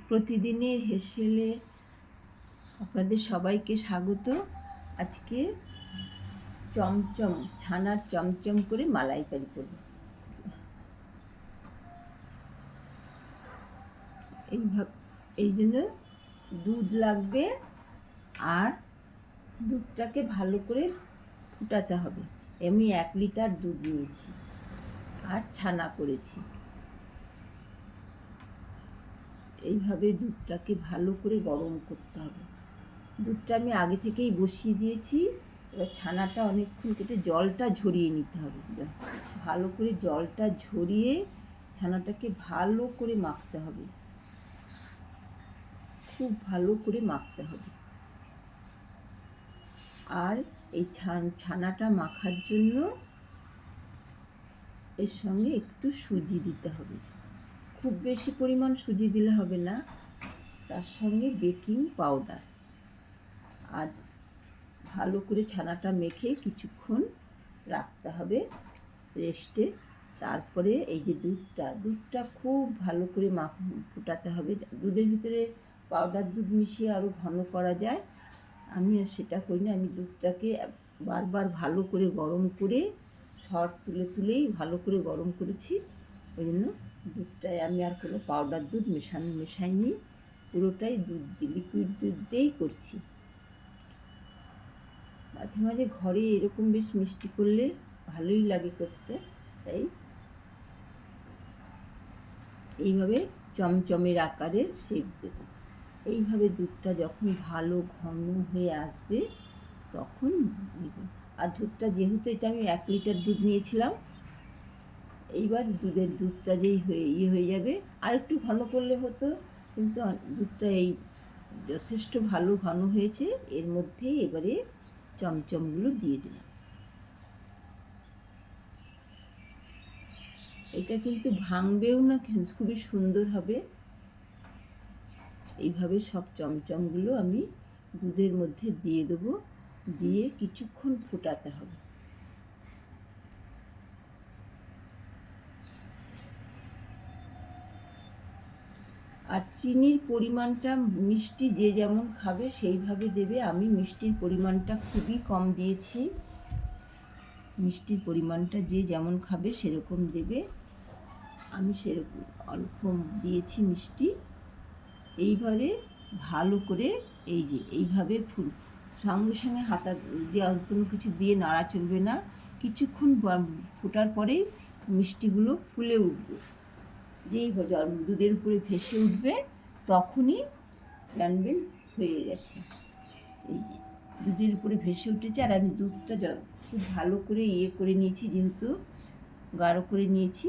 প্রতিদিনের হেসেলে আপনাদের সবাইকে স্বাগত। আজকে চমচম ছানার চমচম করে মালাইকারি করব। এই জন্য দুধ লাগবে, আর দুধটাকে ভালো করে ফুটাতে হবে। আমি 1 লিটার দুধ নিয়েছি আর ছানা করেছি। এইভাবে দুধটাকে ভালো করে গরম করতে হবে। দুধটা আমি আগে থেকেই বসিয়ে দিয়েছি। এবার ছানাটা অনেকক্ষণ কেটে জলটা ঝরিয়ে নিতে হবে। ভালো করে জলটা ঝরিয়ে ছানাটাকে ভালো করে মাখতে হবে, খুব ভালো করে মাখতে হবে। আর এই ছানাটা মাখার জন্য এর সঙ্গে একটু সুজি দিতে হবে। খুব বেশি পরিমাণ সুজি দিলে হবে না, তার সঙ্গে বেকিং পাউডার। আর ভালো করে ছানাটা মেখে কিছুক্ষণ রাখতে হবে রেস্টে। তারপরে এই যে দুধটা খুব ভালো করে ফুটাতে হবে। দুধের ভিতরে পাউডার দুধ মিশিয়ে আরও ঘন করা যায়, আমি আর সেটা করি না। আমি দুধটাকে বারবার ভালো করে গরম করে সর তুলেই ভালো করে গরম করেছি। ওই জন্য দুধটায় আমি আর কোনো পাউডার দুধ মেশাইনি, পুরোটাই লিকুইড দুধ দিয়েই করছি। মাঝে মাঝে ঘরে এরকম বেশ মিষ্টি করলে ভালোই লাগে করতে, তাই এইভাবে চমচমের আকারে শেপ দেব। এইভাবে দুধটা যখন ভালো ঘন হয়ে আসবে তখন দেব। আর যেহেতু এটা আমি 1 লিটার দুধ নিয়েছিলাম, এইবার দুধটা যেই হয়ে যাবে, আর একটু ঘন করলে হতো, কিন্তু দুধটা এই যথেষ্ট ভালো ঘন হয়েছে। এর মধ্যেই এবারে চমচমগুলো দিয়ে দিলাম। এটা কিন্তু ভাঙবেও না, খুবই সুন্দর হবে। এইভাবে সব চমচমগুলো আমি দুধের মধ্যে দিয়ে দেবো, দিয়ে কিছুক্ষণ ফোটাতে হবে। আর চিনির পরিমাণটা মিষ্টি যে যেমন খাবে সেইভাবে দেবে। আমি মিষ্টির পরিমাণটা খুবই কম দিয়েছি। মিষ্টির পরিমাণটা যে যেমন খাবে সেরকম দেবে, আমি সেরকম অল্প দিয়েছি মিষ্টি। এইভাবে ভালো করে এইভাবে সঙ্গে সঙ্গে হাতা দিয়ে কোনো কিছু দিয়ে নাড়া চলবে না। কিছুক্ষণ ফোটার পরেই মিষ্টিগুলো ফুলে উঠবে। যেই দুধের উপরে ভেসে উঠবে তখনই জানবেন হয়ে গেছে। এই যে দুধের উপরে ভেসে উঠেছে, আর আমি দুধটা খুব ভালো করে করে নিয়েছি, যেহেতু গাঢ় করে নিয়েছি।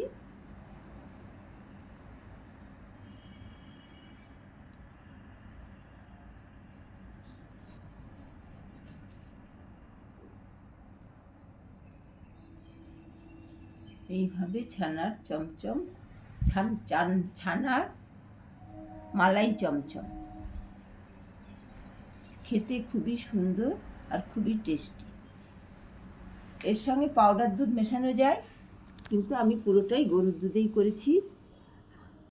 এইভাবে ছানার ছানার মালাই চমচম খেতে খুবই সুন্দর আর খুবই টেস্টি। এর সঙ্গে পাউডার দুধ মেশানো যায়, কিন্তু আমি পুরোটাই গরুর দুধেই করেছি।